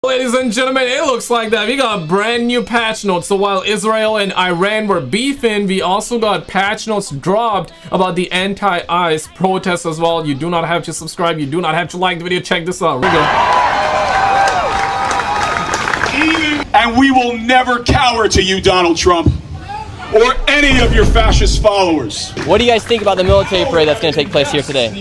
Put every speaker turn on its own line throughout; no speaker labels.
Ladies and gentlemen, it looks like that we got brand new patch notes. So while Israel and Iran were beefing, we also got patch notes dropped about the anti-ICE protests as well. You do not have to subscribe, you do not have to like the video. Check this out. Here we go.
And we will never cower to you, Donald Trump, or any of your fascist followers.
What do you guys think about the military parade that's going to take place here today?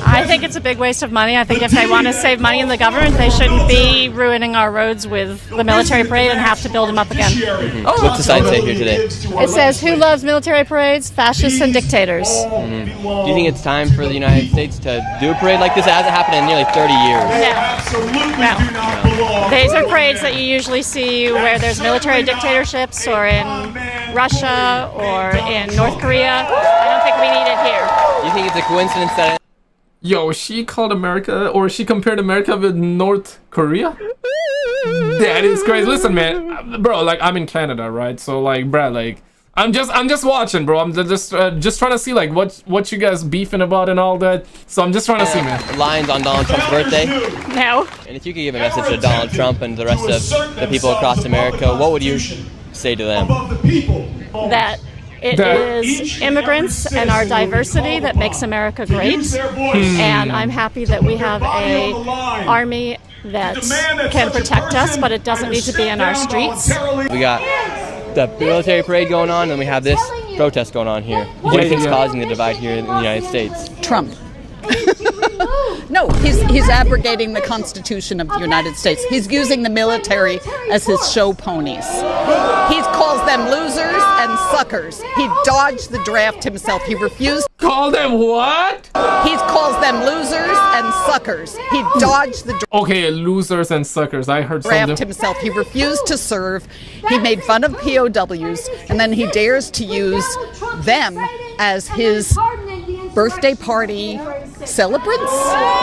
I think it's a big waste of money. I think if they want to save money in the government, they shouldn't be ruining our roads with the military parade and have to build them up again.
What's the sign say here today?
It says, "Who loves military parades? Fascists and dictators."
Do you think it's time for the United States to do a parade like this? It hasn't happened in nearly 30 years.
No. These are parades that you usually see where there's military dictatorships, or in Russia or in North Korea. I don't think we need it here.
You think it's a coincidence that...
Yo, she called America, or she compared America with North Korea? That is crazy. Listen, man, bro, like, I'm in Canada, right? So, like, bro, like, I'm just watching, bro. I'm just trying to see, like, what you guys beefing about and all that. So I'm just trying to see, man.
Lines on Donald Trump's birthday?
No.
And if you could give a message to Donald Trump and the rest of the people across America, what would you say to them?
That it is immigrants and our diversity that makes America great. And I'm happy that we have a army that can protect us, but it doesn't need to be in our streets.
We got the military parade going on, and we have this protest going on here. What do you think is causing the divide here in the United States?
Trump. No, he's abrogating the Constitution of the United States. He's using the military as his show ponies. He calls them losers and suckers. He dodged the draft himself. He refused.
Call them what?
He calls them losers and suckers. He dodged the
Okay, losers and suckers. I heard
draft
something.
himself. He refused to serve. He made fun of POWs, and then he dares to use them as his birthday party celebrants.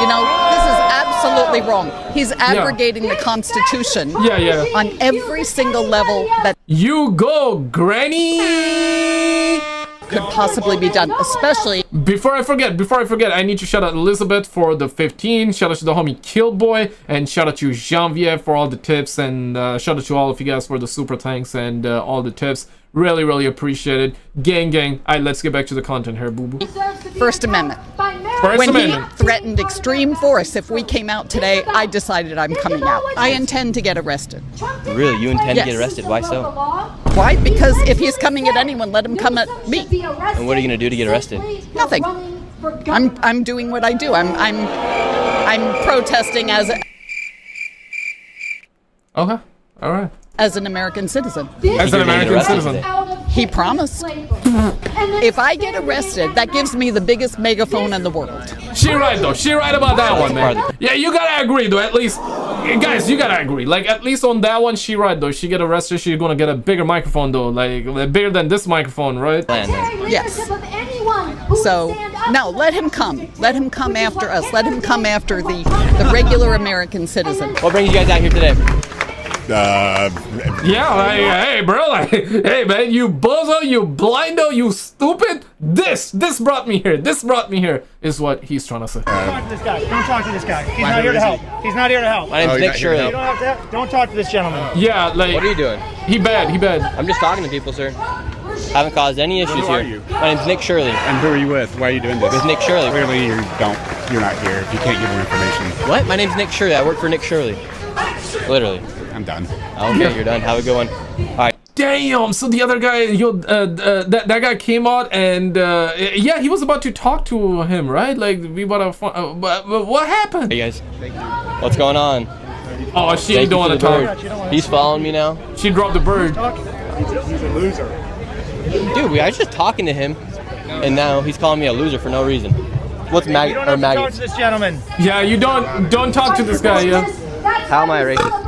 You know, this is absolutely wrong. He's abrogating the Constitution on every single level that
you go, Granny!
Could possibly be done, especially...
Before I forget, I need to shout out Elizabeth for the 15, shout out to the homie Killboy, and shout out to Janvier for all the tips, and shout out to all of you guys for the super thanks and all the tips. Really, really appreciate it. Gang, gang. Alright, let's get back to the content here, boo-boo.
First Amendment. When he threatened extreme force, if we came out today, I decided I'm coming out. I intend to get arrested.
Really? You intend to get arrested? Why so?
Why? Because if he's coming at anyone, let him come at me.
And what are you going to do to get arrested?
Nothing. I'm doing what I do. I'm protesting as
Okay. All right.
As an American citizen.
As an American citizen.
He promised. If I get arrested, that gives me the biggest megaphone in the world.
She right, though. She right about that one, man. Yeah, you gotta agree, though. At least, guys, you gotta agree. Like, at least on that one, she right, though. She get arrested, she's gonna get a bigger microphone, though. Like, bigger than this microphone, right?
Yes. So, no, let him come. Let him come after us. Let him come after the regular American citizen.
What brings you guys out here today?
Yeah, like, hey, bro, like, hey, man, you bozo, you blindo, you stupid. This brought me here. This brought me here, is what he's trying to say.
Don't talk to this guy. Don't talk to this guy. He's not here to help. He's not here to help.
My name's Nick Shirley.
Don't talk to this gentleman.
Yeah, like.
What are you doing?
He bad.
I'm just talking to people, sir. Haven't caused any issues here.
Who are you?
My name's Nick Shirley.
And who are you with? Why are you doing this?
With Nick Shirley.
Clearly you're not here if you can't give more information.
What? My name's Nick Shirley. I work for Nick Shirley. Literally.
I'm done.
Okay, you're done. Have a good one. All right.
Damn, so the other guy, that guy came out and, yeah, he was about to talk to him, right? Like, we about to, what happened?
Hey, guys. What's going on?
Oh, she don't want to talk.
He's following me now.
She dropped the bird.
He's a loser.
Dude, I was just talking to him, and now he's calling me a loser for no reason. What's maggot or maggot?
Talk to this gentleman.
Yeah, you don't talk to this guy, yeah.
How am I a racist?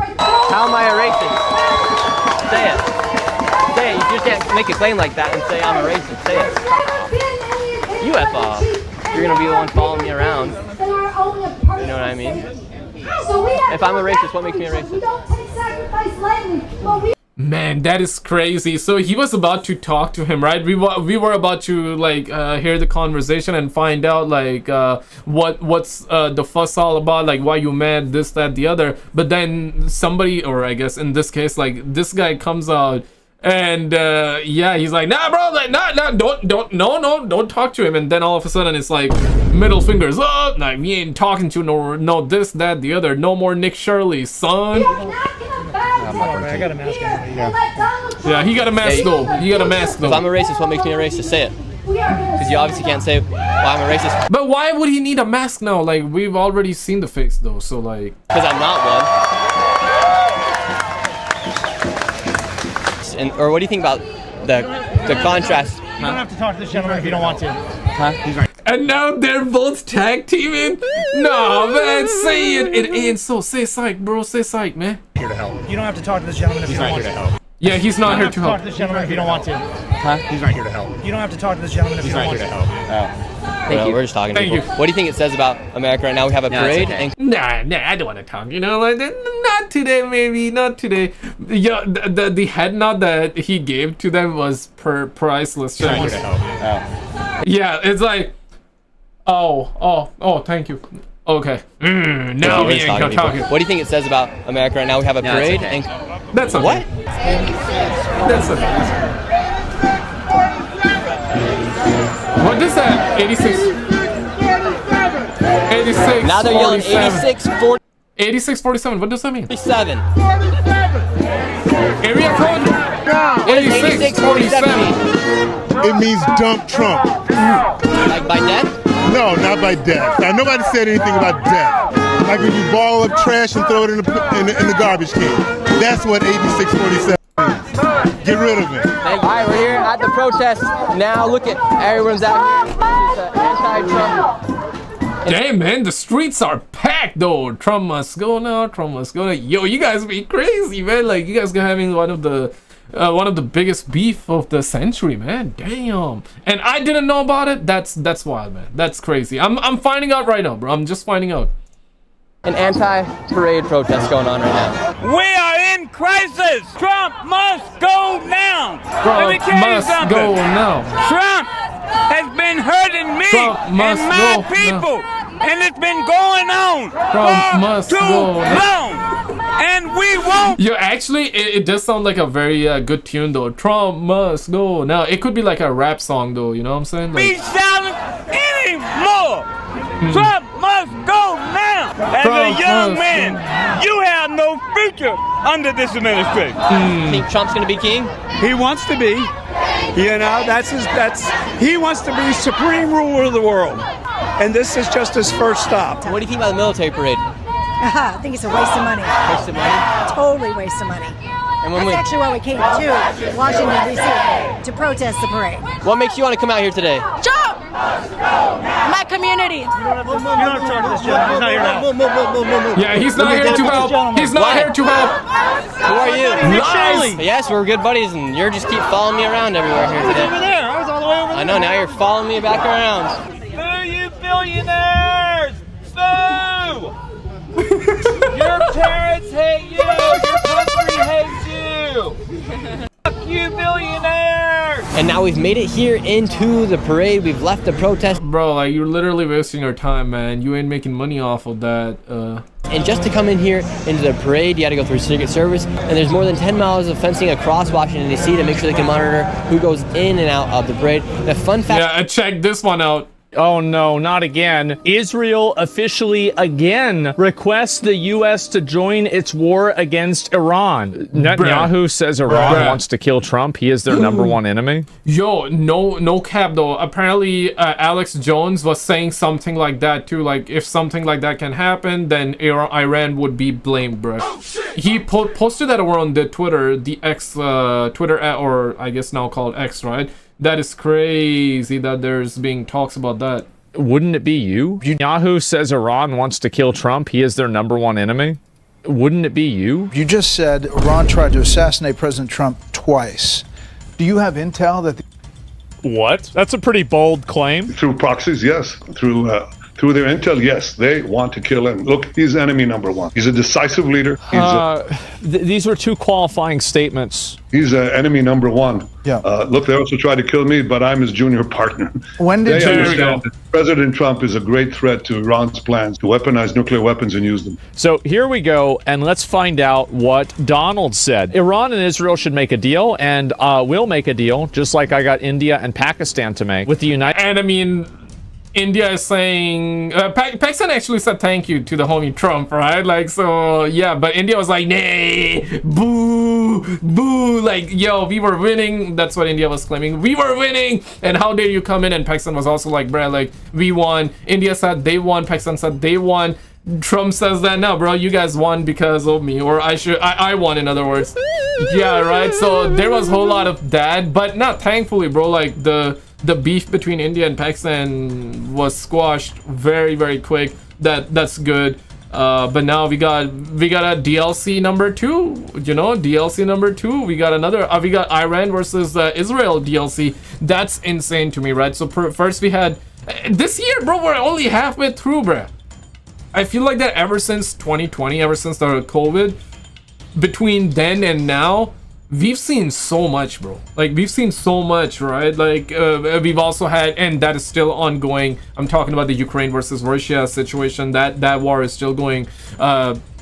How am I a racist? Say it. Say it. You just can't make a claim like that and say I'm a racist. Say it. You F off. You're gonna be the one following me around. You know what I mean? If I'm a racist, what makes me a racist?
Man, that is crazy. So he was about to talk to him, right? We were about to like hear the conversation and find out like what's the fuss all about, like why you mad, this, that, the other. But then somebody, or I guess in this case, like this guy comes out and yeah, he's like, nah, bro, like nah, don't talk to him. And then all of a sudden it's like middle fingers, oh, like we ain't talking to no this, that, the other. No more Nick Shirley, son.
I got a mask on.
Yeah, he got a mask though. He got a mask though.
If I'm a racist, what makes me a racist? Say it. Because you obviously can't say, well, I'm a racist.
But why would he need a mask now? Like, we've already seen the face though, so like...
Because I'm not one. And, or what do you think about the contrast?
You don't have to talk to this gentleman if you don't want to.
Huh?
And now they're both tag teaming? No, man, say it. It ain't so. Say psych, bro. Say psych, man.
Here to help. You don't have to talk to this gentleman if you don't want to.
Yeah, he's not here to help.
Talk to this gentleman if you don't want to.
Huh?
He's not here to help.
You don't have to talk to this gentleman if you don't want to.
Thank you. We're just talking to people. What do you think it says about America right now? We have a parade.
Okay. Nah, I don't want to talk. You know, like not today, maybe not today. Yeah, the head nod that he gave to them was priceless.
He's not here to help.
Yeah, it's like, oh, thank you. Okay. Now we ain't talking.
What do you think it says about America right now? We have a parade.
Okay. That's okay.
What?
That's okay. What is that? 86. 86.
Now they're yelling 86, 40.
86, 47. What does that mean?
47.
Area code? 86, 47.
It means dump Trump.
Like by death?
No, not by death. Now, nobody said anything about death. Like when you ball up trash and throw it in the garbage can. That's what 8647 means. Get rid of it.
All right, we're here at the protest now. Look at everyone's out here. It's anti-Trump.
Damn, man, the streets are packed though. Trump must go now. Trump must go now. Yo, you guys be crazy, man. Like you guys are having one of the biggest beef of the century, man. Damn. And I didn't know about it. That's wild, man. That's crazy. I'm finding out right now, bro. I'm just finding out.
An anti-parade protest going on right now.
We are in crisis. Trump must go now.
Trump must go now.
Trump has been hurting me and my people, and it's been going on for too long. And we won't.
Yo, actually, it does sound like a very good tune though. Trump must go now. It could be like a rap song though. You know what I'm saying? Like,
be silent anymore. Trump must go now. As a young man, you have no future under this administration.
Think Trump's gonna be king?
He wants to be. You know, he wants to be supreme ruler of the world. And this is just his first stop.
What do you think about the military parade?
I think it's a waste of money.
Waste of money?
Totally waste of money.
And
That's actually why we came to Washington, D.C. to protest the parade.
What makes you want to come out here today?
Trump! My community.
You don't have to talk to this gentleman. He's not here to help.
yeah, he's not here to help. He's not here to help.
Who are you?
Lies.
Yes, we're good buddies, and you're just keep following me around everywhere here today.
Over there. I was all the way over there.
I know, now you're following me back around.
Boo, you billionaires! Boo! Your parents hate you! Your country hates you! Fuck you, billionaires!
And now we've made it here into the parade. We've left the protest.
Bro, like you're literally wasting your time, man. You ain't making money off of that.
And just to come in here into the parade, you had to go through Secret Service. And there's more than 10 miles of fencing across Washington, D.C. to make sure they can monitor who goes in and out of the parade. The fun fact...
Yeah, check this one out.
Oh no, not again. Israel officially again requests the U.S. to join its war against Iran. Netanyahu says Iran wants to kill Trump. He is their number one enemy.
Yo, no cap though. Apparently, Alex Jones was saying something like that too. Like, if something like that can happen, then Iran would be blamed, bro. He posted that over on the Twitter, the X, Twitter, or I guess now called X, right? That is crazy that there's being talks about that.
Wouldn't it be you? Netanyahu says Iran wants to kill Trump. He is their number one enemy. Wouldn't it be you?
You just said Iran tried to assassinate President Trump twice. Do you have intel that...
What? That's a pretty bold claim.
Through proxies, yes. Through Through their intel, yes, they want to kill him. Look, he's enemy number one. He's a decisive leader.
These were two qualifying statements.
He's enemy number one.
Yeah.
Look, they also tried to kill me, but I'm his junior partner.
When did
they
you
understand that President Trump is a great threat to Iran's plans to weaponize nuclear weapons and use them.
So here we go, and let's find out what Donald said. Iran and Israel should make a deal, and will make a deal, just like I got India and Pakistan to make with the United.
And I mean, India is saying Pakistan actually said thank you to the homie Trump, right? Like, so yeah, but India was like, nay, boo, boo, like, yo, we were winning. That's what India was claiming. We were winning, and how dare you come in? And Pakistan was also like, bruh, like, we won. India said they won. Pakistan said they won. Trump says that, no, bro, you guys won because of me, or I won, in other words. Yeah, right. So there was a whole lot of that, but not thankfully, bro. Like the beef between India and Pakistan was squashed very, very quick. That's good. But now we got a DLC number 2. You know, DLC number 2. We got another. We got Iran versus Israel DLC. That's insane to me, right? So first we had this year, bro. We're only halfway through, bro. I feel like that ever since 2020, ever since the COVID, between then and now, we've seen so much, bro. Like, we've seen so much, right? Like, we've also had, and that is still ongoing. I'm talking about the Ukraine versus Russia situation. That war is still going.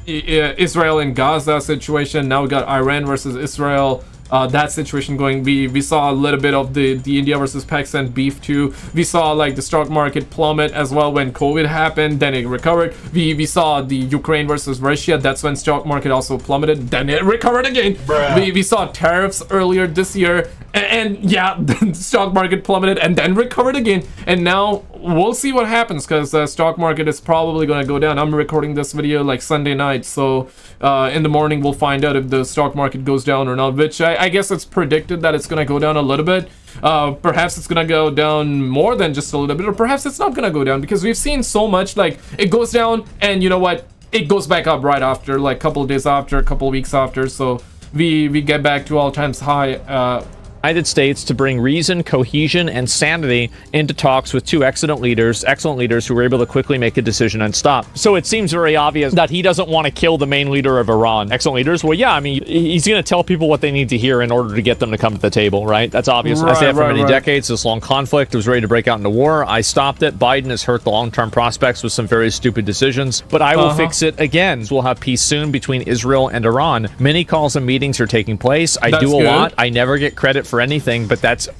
Israel and Gaza situation. Now we got Iran versus Israel. That situation going. We saw a little bit of the India versus Pakistan beef too. We saw like the stock market plummet as well when COVID happened, then it recovered. We saw the Ukraine versus Russia. That's when stock market also plummeted, then it recovered again. We saw tariffs earlier this year, and yeah, the stock market plummeted and then recovered again. And now we'll see what happens, because the stock market is probably going to go down. I'm recording this video like Sunday night, so in the morning we'll find out if the stock market goes down or not, which I guess it's predicted that it's going to go down a little bit. Perhaps it's going to go down more than just a little bit, or perhaps it's not going to go down, because we've seen so much, like, it goes down and you know what, it goes back up right after, like a couple of days after, a couple of weeks after. So we get back to all times high.
United States to bring reason, cohesion, and sanity into talks with two excellent leaders who were able to quickly make a decision and stop. So it seems very obvious that he doesn't want to kill the main leader of Iran. Excellent leaders? Well, yeah, I mean, he's going to tell people what they need to hear in order to get them to come to the table, right? That's obvious. I say that for many decades. This long conflict was ready to break out into war. I stopped it. Biden has hurt the long-term prospects with some very stupid decisions, but I will fix it again. We'll have peace soon between Israel and Iran. Many calls and meetings are taking place. I do a lot. I never get credit for anything, but that's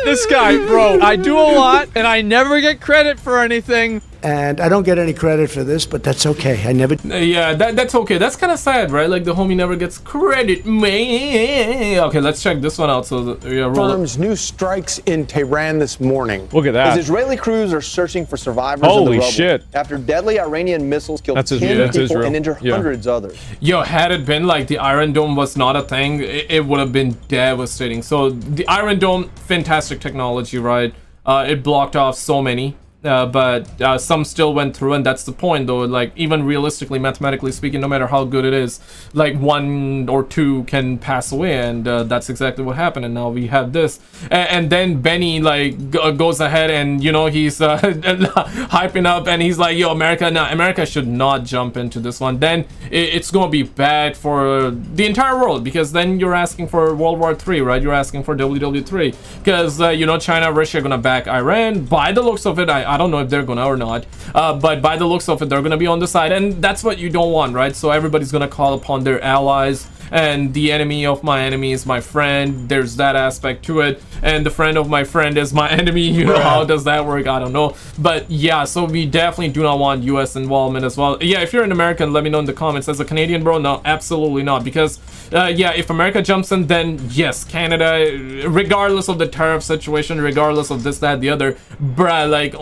this guy, bro. I do a lot and I never get credit for anything.
And I don't get any credit for this, but that's okay. I never...
Yeah, that's okay. That's kind of sad, right? Like, the homie never gets credit, man. Okay, let's check this one out. So,
Confirms new strikes in Tehran this morning.
Look at that.
As Israeli crews are searching for survivors of the rubble.
Shit.
After deadly Iranian missiles killed 10 people and injured hundreds others.
Yo, had it been like the Iron Dome was not a thing, it would have been devastating. So, the Iron Dome, fantastic technology, right? It blocked off so many. But some still went through, and that's the point, though. Like, even realistically, mathematically speaking, no matter how good it is, like 1 or 2 can pass away, and that's exactly what happened. And now we have this, and then Benny like goes ahead, and you know, he's hyping up, and he's like, "Yo, America, no, America should not jump into this one. Then it's gonna be bad for the entire world, because then you're asking for World War III, right? You're asking for WW3, because you know, China, Russia are gonna back Iran. By the looks of it, I don't know if they're gonna or not, but by the looks of it, they're gonna be on the side, and that's what you don't want, right? So everybody's gonna call upon their allies, and the enemy of my enemy is my friend. There's that aspect to it, and the friend of my friend is my enemy. You know, how does that work? I don't know, but yeah, so we definitely do not want US involvement as well. Yeah, if you're an American, let me know in the comments. As a Canadian, bro, no, absolutely not, because yeah, if America jumps in, then yes, Canada, regardless of the tariff situation, regardless of this, that, the other, bruh, like,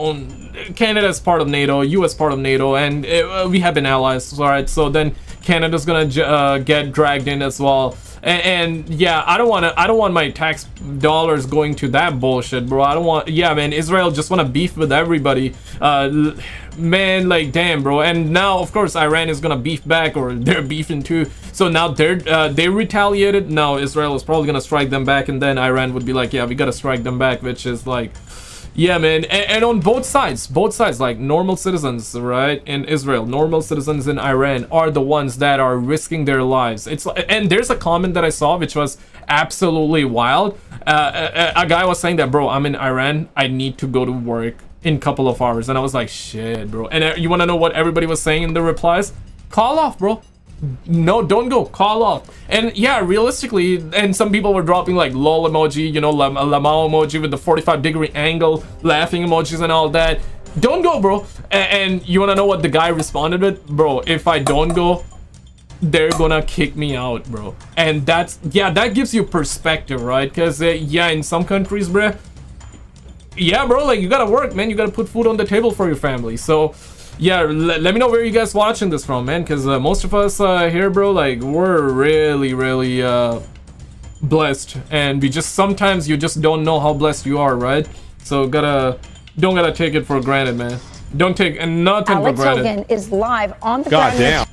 Canada is part of NATO, US part of NATO, and we have been allies, all right? So then Canada's gonna get dragged in as well, and yeah, I don't want my tax dollars going to that bullshit, bro. I don't want, yeah, man, Israel just want to beef with everybody, man, like, damn, bro. And now, of course, Iran is gonna beef back, or they're beefing too. So now they retaliated. Now Israel is probably gonna strike them back, and then Iran would be like, yeah, we gotta strike them back, which is like, yeah, man, and on both sides, like normal citizens, right, in Israel, normal citizens in Iran are the ones that are risking their lives. And there's a comment that I saw which was absolutely wild. A guy was saying that, bro, I'm in Iran, I need to go to work in a couple of hours, and I was like, shit, bro. And you want to know what everybody was saying in the replies? Call off, bro. No, don't go, call off. And yeah, realistically, and some people were dropping like lol emoji, you know, lamao emoji with the 45-degree angle, laughing emojis and all that. Don't go, bro. And you want to know what the guy responded with? Bro, if I don't go, they're gonna kick me out, bro. And that's, yeah, that gives you perspective, right? Because yeah, in some countries, bro, yeah, bro, like you gotta work, man. You gotta put food on the table for your family. So yeah, let me know where you guys watching this from, man, because most of us here, bro, like we're really blessed, and we just sometimes you just don't know how blessed you are, right? So don't gotta take it for granted, man. Don't take nothing for granted.
Alex Hogan is live on the
God damn.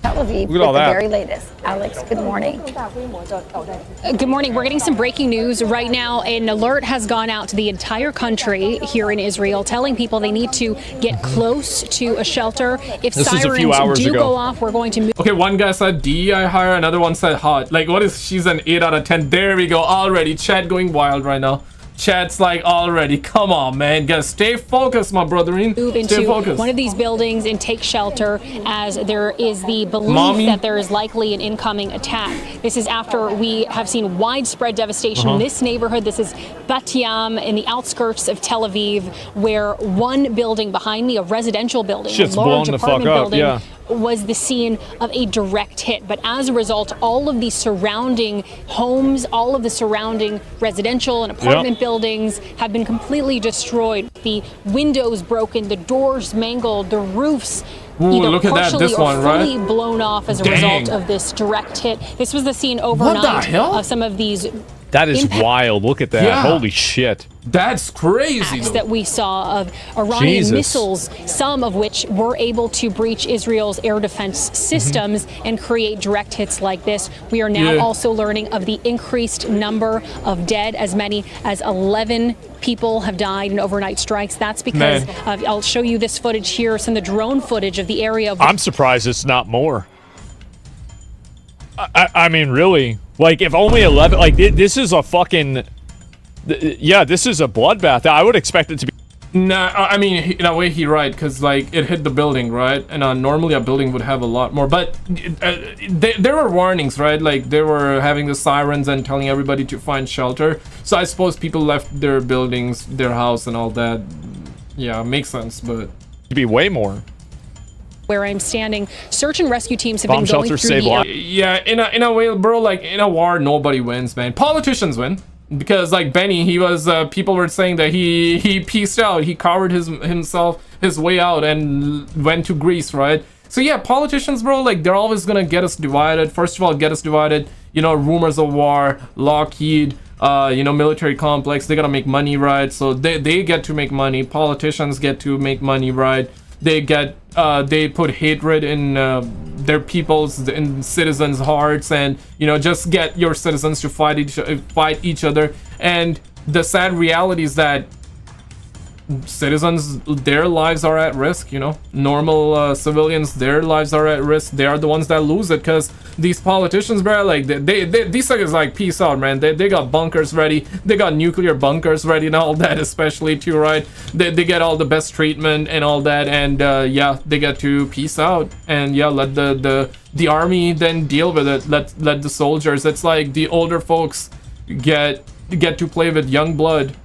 Tel Aviv with the very latest. Alex, good morning.
Good morning. We're getting some breaking news right now. An alert has gone out to the entire country here in Israel, telling people they need to get close to a shelter. If sirens do go off, we're going to move.
Okay, one guy said DEI higher, another one said hot. Like, what is, she's an 8 out of 10. There we go, already. Chat going wild right now. Chat's like already, come on, man, gotta stay focused, my brotherin.
Move into one of these buildings and take shelter, as there is the belief that there is likely an incoming attack. This is after we have seen widespread devastation in this neighborhood. This is Bat Yam in the outskirts of Tel Aviv, where one building behind me, a residential building, a large apartment building, was the scene of a direct hit. But as a result, all of the surrounding homes, all of the surrounding residential and apartment buildings have been completely destroyed. The windows broken, the doors mangled, the roofs either partially or fully blown off as a result of this direct hit. This was the scene overnight of some of these.
That is wild. Look at that. Yeah. Holy shit.
That's crazy.
That we saw of Iranian missiles, some of which were able to breach Israel's air defense systems and create direct hits like this. We are now also learning of the increased number of dead. As many as 11 people have died in overnight strikes. That's because I'll show you this footage here, some of the drone footage of the area.
I'm surprised it's not more. I mean, really, like, if only 11, like, this is a fucking, yeah, this is a bloodbath. I would expect it to be.
Nah, I mean, in a way, he's right, because, like, it hit the building, right? And normally a building would have a lot more, but there were warnings, right? Like, they were having the sirens and telling everybody to find shelter. So I suppose people left their buildings, their house, and all that. Yeah, makes sense, but
it'd be way more.
Where I'm standing, search and rescue teams have been going through the
yeah, in a way, bro, like, in a war, nobody wins, man. Politicians win. Because, like, Benny, he was, people were saying that he pieced out. He covered his way out and went to Greece, right? So, yeah, politicians, bro, like, they're always gonna get us divided. First of all, get us divided. You know, rumors of war, Lockheed, you know, military complex. They gotta make money, right? So, they get to make money. Politicians get to make money, right? They put hatred in their people's and citizens' hearts, and, you know, just get your citizens to fight each other. And the sad reality is that citizens, their lives are at risk. You know, normal civilians, their lives are at risk. They are the ones that lose it, because these politicians, bro, like, these suckers, like, peace out, man. They got bunkers ready, they got nuclear bunkers ready and all that, especially too, right? They get all the best treatment and all that, and yeah, they get to peace out, and yeah, let the army then deal with it. Let the soldiers, it's like the older folks get to play with young blood.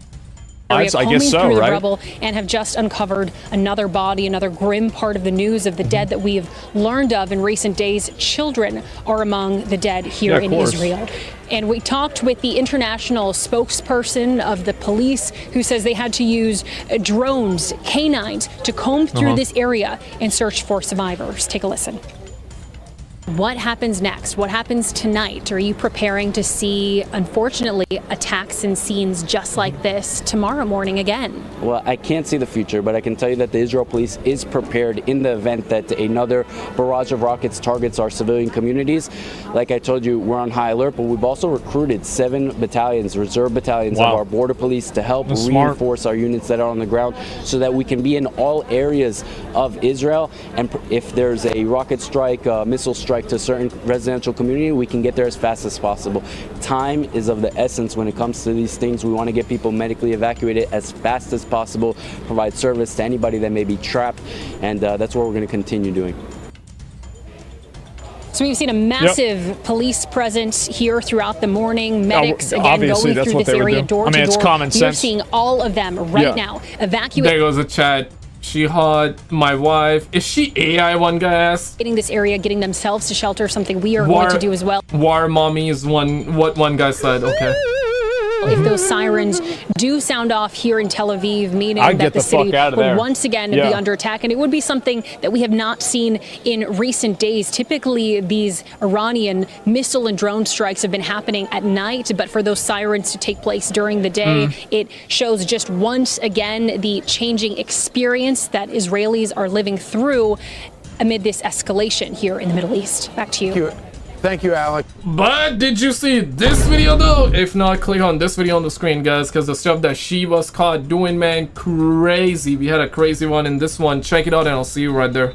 I guess so, right? Rubble, and have just uncovered another body, another grim part of the news of the dead that we have learned of in recent days. Children are among the dead here in Israel. And we talked with the international spokesperson of the police, who says they had to use drones, canines, to comb through this area and search for survivors. Take a listen. What happens next? What happens tonight? Are you preparing to see, unfortunately, attacks and scenes just like this tomorrow morning again?
Well, I can't see the future, but I can tell you that the Israel police is prepared in the event that another barrage of rockets targets our civilian communities. Like I told you, we're on high alert, but we've also recruited 7 battalions, reserve battalions of our border police to help reinforce our units that are on the ground so that we can be in all areas of Israel. And if there's a rocket strike, missile strike to a certain residential community, we can get there as fast as possible. Time is of the essence when it comes to these things. We want to get people medically evacuated as fast as possible, provide service to anybody that may be trapped, and that's what we're going to continue doing.
So we've seen a massive police presence here throughout the morning. Medics, again, going through this area door to door.
It's common sense.
You're seeing all of them right now evacuate.
There goes a chat. She hot, my wife. Is she AI, one guy asked?
Getting this area, getting themselves to shelter, something we are going to do as well.
War mommy is what one guy said, okay.
If those sirens do sound off here in Tel Aviv, meaning that the city would once again be under attack, and it would be something that we have not seen in recent days. Typically, these Iranian missile and drone strikes have been happening at night, but for those sirens to take place during the day, it shows just once again the changing experience that Israelis are living through amid this escalation here in the Middle East. Back to you.
Thank you, Alex.
But did you see this video though? If not, click on this video on the screen, guys, because the stuff that she was caught doing, man, crazy. We had a crazy one in this one. Check it out and I'll see you right there.